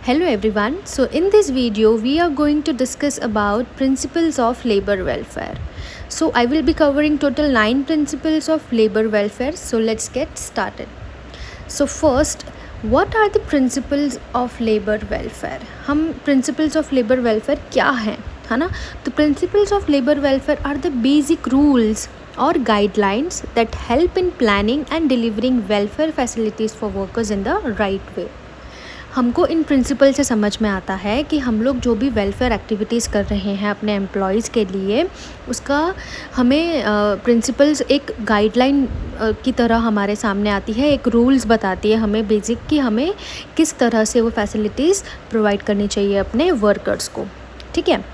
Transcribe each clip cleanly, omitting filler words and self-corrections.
Hello everyone. So in this video we are going to discuss about principles of labor welfare. So I will be covering total 9 principles of labor welfare. So let's get started. So first, what are the principles of labor welfare? हम principles of labor welfare क्या हैं, है ना? तो principles of labor welfare are the basic rules or guidelines that help in planning and delivering welfare facilities for workers in the right way. हमको in principle से समझ में आता है कि हम लोग जो भी वेलफेयर एक्टिविटीज़ कर रहे हैं अपने एम्प्लॉयज़ के लिए, उसका हमें प्रिंसिपल्स एक गाइडलाइन की तरह हमारे सामने आती है, एक रूल्स बताती है हमें बेसिक कि हमें किस तरह से वो फैसिलिटीज़ प्रोवाइड करनी चाहिए अपने वर्कर्स को. ठीक है.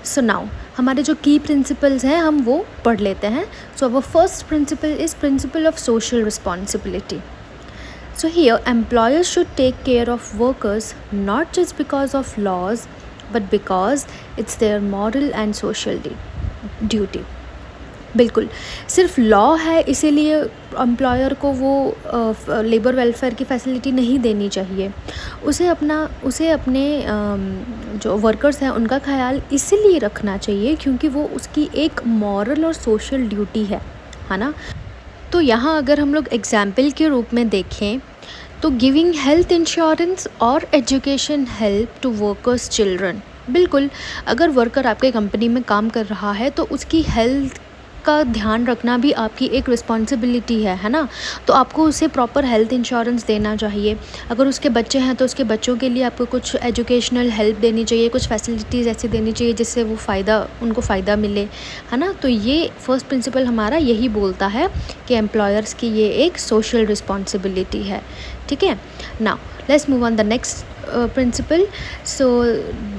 सो नाउ हमारे जो की प्रिंसिपल्स हैं हम वो पढ़ लेते हैं. So our first principle is principle of social responsibility. So here employers should take care of workers not just because of laws but because it's their moral and social duty. बिल्कुल सिर्फ law है इसीलिए employer को वो labour welfare की facility नहीं देनी चाहिए. उसे अपने जो वर्कर्स हैं उनका ख्याल इसीलिए रखना चाहिए क्योंकि वो उसकी एक मॉरल और सोशल ड्यूटी है ना. तो यहाँ अगर हम लोग एग्जाम्पल के रूप में देखें तो गिविंग हेल्थ इंश्योरेंस और education help to workers children. बिल्कुल अगर वर्कर आपके कंपनी में काम कर रहा है तो उसकी हेल्थ का ध्यान रखना भी आपकी एक रिस्पॉन्सिबिलिटी है ना. तो आपको उसे प्रॉपर हेल्थ इंश्योरेंस देना चाहिए. अगर उसके बच्चे हैं तो उसके बच्चों के लिए आपको कुछ एजुकेशनल हेल्प देनी चाहिए, कुछ फैसिलिटीज़ ऐसी देनी चाहिए जिससे वो उनको फ़ायदा मिले, है ना. तो ये फर्स्ट प्रिंसिपल हमारा यही बोलता है कि एम्प्लॉयर्स की ये एक सोशल रिस्पॉन्सिबिलिटी है. ठीक है. Now let's move on the next principle. So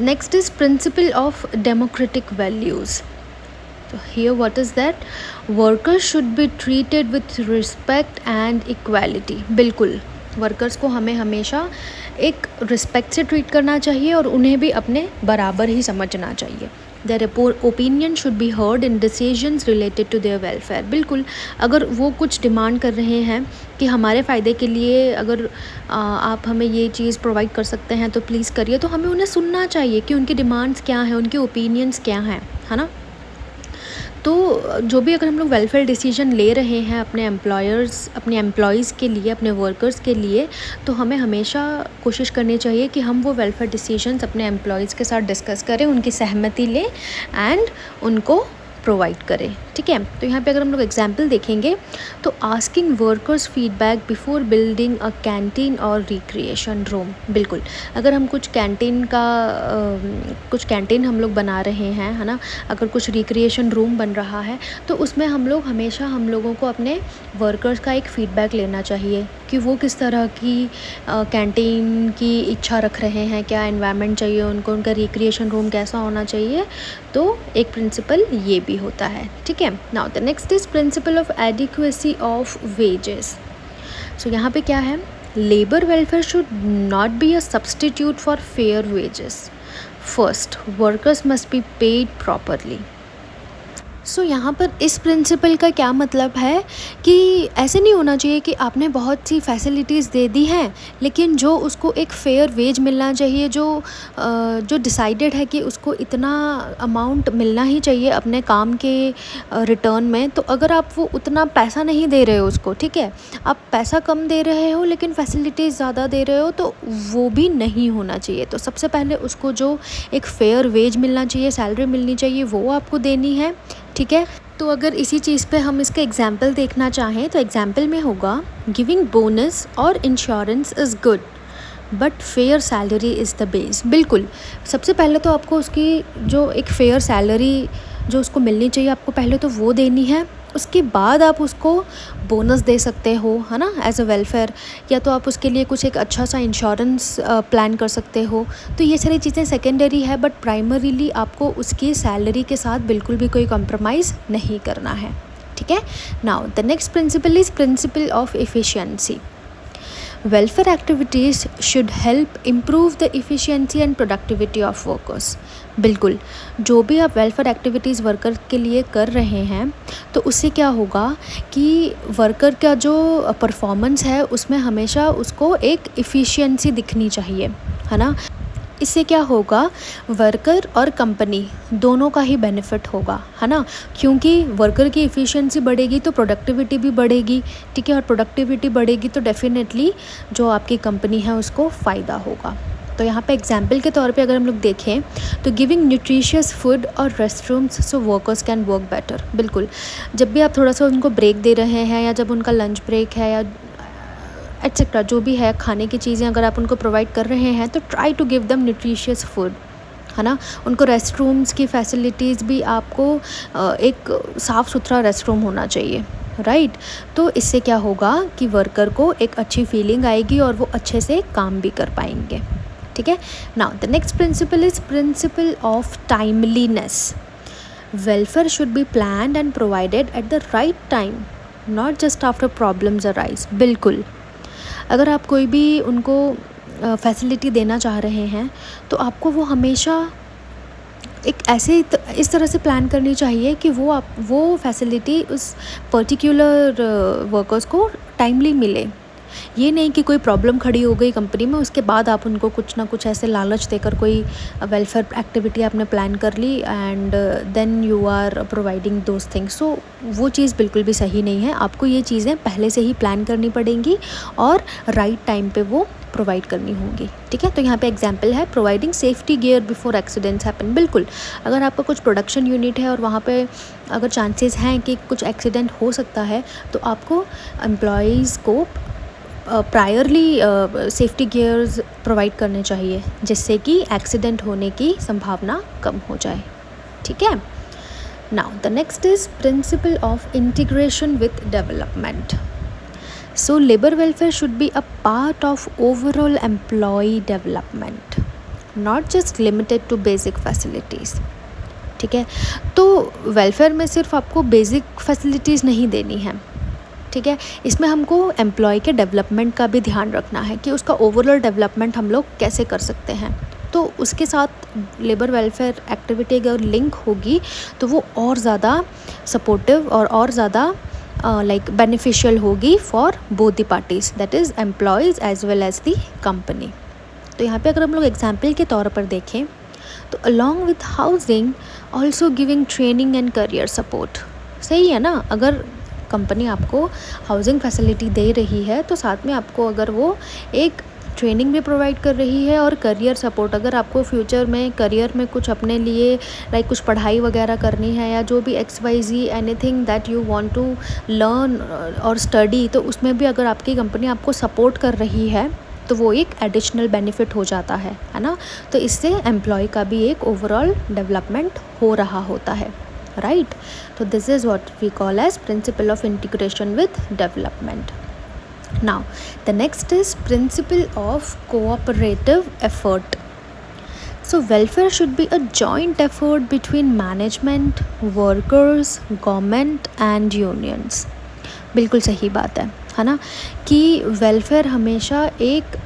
next is principle of democratic values. So here what is that? Workers should be treated with respect and equality. बिल्कुल वर्कर्स को हमें हमेशा एक रिस्पेक्ट से treat करना चाहिए और उन्हें भी अपने बराबर ही समझना चाहिए. Their opinion should be heard in decisions related to their welfare. बिल्कुल अगर वो कुछ डिमांड कर रहे हैं कि हमारे फ़ायदे के लिए अगर आप हमें ये चीज़ प्रोवाइड कर सकते हैं तो प्लीज़ करिए, तो हमें उन्हें सुनना चाहिए कि उनकी डिमांड्स क्या हैं, उनके ओपिनियंस क्या हैं, है ना. तो जो भी अगर हम लोग वेलफेयर डिसीजन ले रहे हैं अपने एम्प्लॉयज़ के लिए, अपने वर्कर्स के लिए, तो हमें हमेशा कोशिश करनी चाहिए कि हम वो वेलफेयर डिसीजंस अपने एम्प्लॉयज़ के साथ डिस्कस करें, उनकी सहमति लें एंड उनको प्रोवाइड करें. ठीक है. तो यहाँ पे अगर हम लोग एग्जांपल देखेंगे तो asking workers feedback before building अ कैंटीन और रिक्रिएशन रूम. बिल्कुल अगर हम कुछ कैंटीन हम लोग बना रहे हैं, है ना, अगर कुछ रिक्रिएशन रूम बन रहा है तो उसमें हम लोगों को अपने वर्कर्स का एक फ़ीडबैक लेना चाहिए कि वो किस तरह की कैंटीन की इच्छा रख रहे हैं, क्या एनवायरनमेंट चाहिए उनको, उनका रिक्रिएशन रूम कैसा होना चाहिए. तो एक प्रिंसिपल ये भी होता है. ठीक है. Now the next is principle of adequacy of wages. So यहाँ पे क्या है? Labour welfare should not be a substitute for fair wages. First workers must be paid properly. So यहाँ पर इस प्रिंसिपल का क्या मतलब है कि ऐसे नहीं होना चाहिए कि आपने बहुत सी फैसिलिटीज़ दे दी हैं लेकिन जो उसको एक फ़ेयर वेज मिलना चाहिए, जो डिसाइडेड है कि उसको इतना अमाउंट मिलना ही चाहिए अपने काम के रिटर्न में. तो अगर आप वो उतना पैसा नहीं दे रहे हो उसको, ठीक है, आप पैसा कम दे रहे हो लेकिन फैसिलिटीज़ ज़्यादा दे रहे हो, तो वो भी नहीं होना चाहिए. तो सबसे पहले उसको जो एक फ़ेयर वेज मिलना चाहिए, सैलरी मिलनी चाहिए, वो आपको देनी है. ठीक है. तो अगर इसी चीज़ पे हम इसका एग्जाम्पल देखना चाहें तो एग्जाम्पल में होगा गिविंग बोनस और insurance is good but fair salary is the base. बिल्कुल सबसे पहले तो आपको उसकी जो एक फ़ेयर सैलरी जो उसको मिलनी चाहिए आपको पहले तो वो देनी है. उसके बाद आप उसको बोनस दे सकते हो, है ना, एज अ वेलफेयर, या तो आप उसके लिए कुछ एक अच्छा सा इंश्योरेंस प्लान कर सकते हो. तो ये सारी चीज़ें सेकेंडरी है बट प्राइमरीली आपको उसकी सैलरी के साथ बिल्कुल भी कोई कॉम्प्रोमाइज़ नहीं करना है. ठीक है. Now the next principle is principle of efficiency. Welfare activities should help improve the efficiency and productivity of workers. बिल्कुल जो भी आप वेलफेयर एक्टिविटीज़ वर्कर के लिए कर रहे हैं तो उससे क्या होगा कि वर्कर का जो परफॉर्मेंस है उसमें हमेशा उसको एक इफ़िशियंसी दिखनी चाहिए, है ना। इससे क्या होगा, वर्कर और कंपनी दोनों का ही बेनिफिट होगा, है ना, क्योंकि वर्कर की एफिशिएंसी बढ़ेगी तो प्रोडक्टिविटी भी बढ़ेगी, ठीक है, और प्रोडक्टिविटी बढ़ेगी तो डेफिनेटली जो आपकी कंपनी है उसको फ़ायदा होगा। तो यहाँ पे एग्जाम्पल के तौर पे अगर हम लोग देखें तो गिविंग न्यूट्रिशियस फूड और रेस्टरूम्स सो वर्कर्स कैन वर्क बेटर। बिल्कुल, जब भी आप थोड़ा सा उनको ब्रेक दे रहे हैं या जब उनका लंच ब्रेक है या एट्सेट्रा जो भी है, खाने की चीज़ें अगर आप उनको प्रोवाइड कर रहे हैं तो try to give them nutritious food, है ना। उनको रेस्ट रूम्स की फैसिलिटीज़ भी आपको एक साफ़ सुथरा रेस्ट रूम होना चाहिए, राइट। तो इससे क्या होगा कि वर्कर को एक अच्छी फीलिंग आएगी और वो अच्छे से काम भी कर पाएंगे, ठीक है। Now the next principle is principle of timeliness. Welfare should B planned and provided at the right time, not just after problems arise. बिल्कुल, अगर आप कोई भी उनको फैसिलिटी देना चाह रहे हैं तो आपको वो हमेशा एक इस तरह से प्लान करनी चाहिए कि वो फैसिलिटी उस पर्टिकुलर वर्कर्स को टाइमली मिले। ये नहीं कि कोई प्रॉब्लम खड़ी हो गई कंपनी में, उसके बाद आप उनको कुछ ना कुछ ऐसे लालच देकर कोई वेलफेयर एक्टिविटी आपने प्लान कर ली and then you are providing those things. So वो चीज़ बिल्कुल भी सही नहीं है। आपको ये चीज़ें पहले से ही प्लान करनी पड़ेंगी और राइट टाइम पे वो प्रोवाइड करनी होंगी, ठीक है। तो यहाँ पे एग्जांपल है providing safety gear before accidents happen. बिल्कुल, अगर आपका कुछ प्रोडक्शन यूनिट है और वहाँ पे अगर चांसेस हैं कि कुछ एक्सीडेंट हो सकता है तो आपको एम्प्लॉयज़ को प्रायरली सेफ्टी गियर्स प्रोवाइड करने चाहिए, जिससे कि एक्सीडेंट होने की संभावना कम हो जाए, ठीक है। Now the next is principle of integration with development. So labour welfare should be a part of overall employ development, not just limited to basic facilities, ठीक है। तो वेलफेयर में सिर्फ आपको बेसिक फैसिलिटीज़ नहीं देनी है, ठीक है, इसमें हमको एम्प्लॉय के डेवलपमेंट का भी ध्यान रखना है कि उसका ओवरऑल डेवलपमेंट हम लोग कैसे कर सकते हैं। तो उसके साथ लेबर वेलफेयर एक्टिविटी अगर लिंक होगी तो वो और ज़्यादा सपोर्टिव और ज़्यादा लाइक बेनिफिशियल होगी for both the parties, that is employees as well as the company. तो यहाँ पे अगर हम लोग एग्जाम्पल के तौर पर देखें तो along with housing also giving training and career support. सही है ना, अगर कंपनी आपको हाउसिंग फैसिलिटी दे रही है तो साथ में आपको अगर वो एक ट्रेनिंग भी प्रोवाइड कर रही है और करियर सपोर्ट, अगर आपको फ्यूचर में करियर में कुछ अपने लिए लाइक कुछ पढ़ाई वगैरह करनी है या जो भी XYZ anything that you want to learn और स्टडी, तो उसमें भी अगर आपकी कंपनी आपको सपोर्ट कर रही है तो वो एक एडिशनल बेनिफिट हो जाता है ना। तो इससे एम्प्लॉय का भी एक ओवरऑल डेवलपमेंट हो रहा होता है, right? So this is what we call as principle of integration with development. Now the next is principle of cooperative effort. So welfare should be a joint effort between management, workers, government and unions. बिल्कुल सही बात है ना, कि welfare हमेशा एक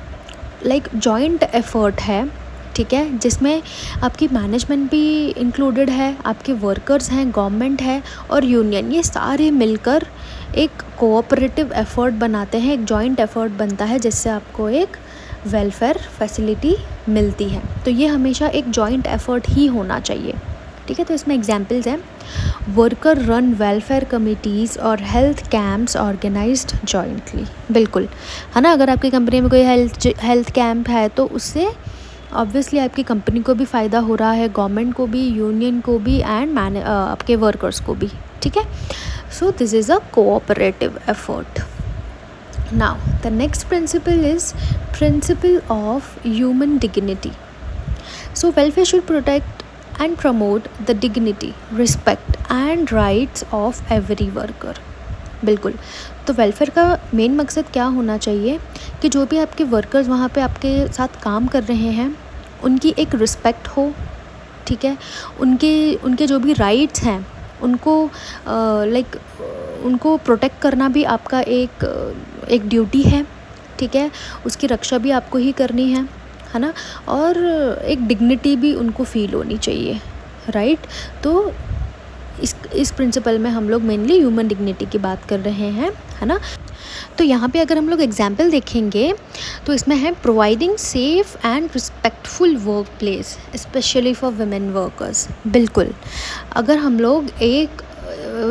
like joint effort है, ठीक है, जिसमें आपकी मैनेजमेंट भी इंक्लूडेड है, आपके वर्कर्स हैं, गवर्नमेंट है और यूनियन, ये सारे मिलकर एक कोऑपरेटिव एफर्ट बनाते हैं, एक जॉइंट एफर्ट बनता है जिससे आपको एक वेलफेयर फैसिलिटी मिलती है। तो ये हमेशा एक जॉइंट एफर्ट ही होना चाहिए, ठीक है। तो इसमें एग्जांपल्स हैं वर्कर रन वेलफेयर कमिटीज़ और हेल्थ कैंप्स ऑर्गेनाइज्ड जॉइंटली। बिल्कुल, है ना, अगर आपकी कंपनी में कोई हेल्थ कैंप है तो उससे ऑब्वियसली आपकी कंपनी को भी फ़ायदा हो रहा है, गवर्नमेंट को भी, यूनियन को भी एंड आपके वर्कर्स को भी, ठीक है। So this is a cooperative effort. Now the next principle is principle of human dignity. So welfare should protect and promote the dignity, respect and rights of every worker. बिल्कुल, तो welfare का main मकसद क्या होना चाहिए कि जो भी आपके वर्कर्स वहाँ पे आपके साथ काम कर रहे हैं उनकी एक रिस्पेक्ट हो, ठीक है, उनके जो भी राइट्स हैं उनको लाइक उनको प्रोटेक्ट करना भी आपका एक ड्यूटी है, ठीक है, उसकी रक्षा भी आपको ही करनी है ना, और एक डिग्निटी भी उनको फील होनी चाहिए, राइट। तो इस प्रिंसिपल में हम लोग मेनली ह्यूमन डिग्निटी की बात कर रहे हैं, है ना। तो यहाँ पे अगर हम लोग एग्जाम्पल देखेंगे तो इसमें है providing safe and respectful work place specially for women workers. बिल्कुल, अगर हम लोग एक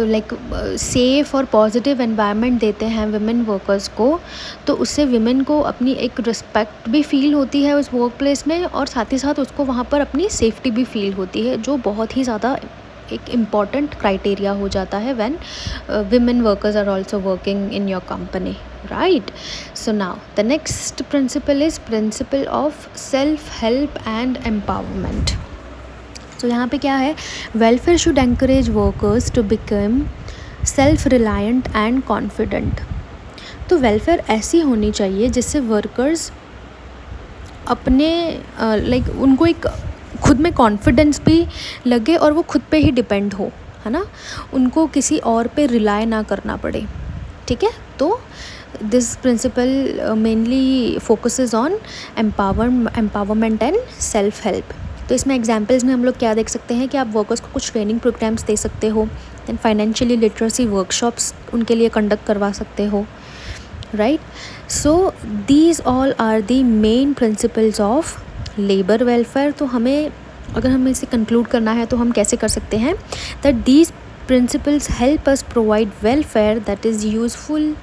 लाइक सेफ़ और पॉजिटिव एनवायरनमेंट देते हैं वुमेन वर्कर्स को, तो उससे वुमेन को अपनी एक रिस्पेक्ट भी फ़ील होती है उस वर्क प्लेस में, और साथ ही साथ उसको वहाँ पर अपनी सेफ्टी भी फ़ील होती है, जो बहुत ही ज़्यादा एक इम्पॉर्टेंट क्राइटेरिया हो जाता है when women workers are also working in your company, right? So now the next principle is principle of self help and empowerment. So यहाँ पे क्या है, welfare should encourage workers to become self reliant and confident. तो welfare ऐसी होनी चाहिए जिससे workers अपने लाइक उनको एक खुद में कॉन्फिडेंस भी लगे और वो खुद पे ही डिपेंड हो, है ना, उनको किसी और पे रिलाय ना करना पड़े। ठीक है, तो this principle mainly focuses on empowerment and self help. तो इसमें एग्जांपल्स में हम लोग क्या देख सकते हैं कि आप वर्कर्स को कुछ ट्रेनिंग प्रोग्राम्स दे सकते हो, दैन फाइनेंशियली लिटरेसी वर्कशॉप्स उनके लिए कंडक्ट करवा सकते हो, right. So these all are the main principles of labour welfare. तो हमें अगर हमें इसे कंक्लूड करना है तो हम कैसे कर सकते हैं, that these principles help us provide welfare that is useful,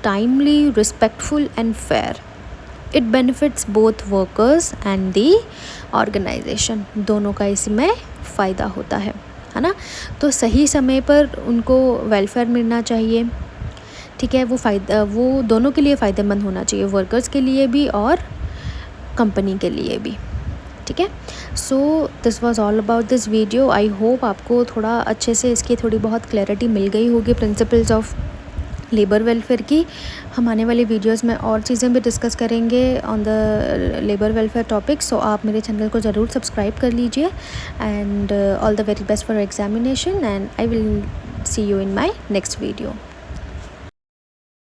timely, respectful and fair. It benefits both workers and the organisation, दोनों का इसमें फ़ायदा होता है ना। तो सही समय पर उनको वेलफेयर मिलना चाहिए, ठीक है, वो दोनों के लिए फ़ायदेमंद होना चाहिए, वर्कर्स के लिए भी और कंपनी के लिए भी, ठीक है। So this was all about this video. I hope आपको थोड़ा अच्छे से इसकी थोड़ी बहुत क्लैरिटी मिल गई होगी प्रिंसिपल्स ऑफ लेबर वेलफेयर की। हम आने वाले वीडियोस में और चीज़ें भी डिस्कस करेंगे on the labour welfare topic. So आप मेरे चैनल को ज़रूर सब्सक्राइब कर लीजिए and all the very best for examination and I will see you in my next video.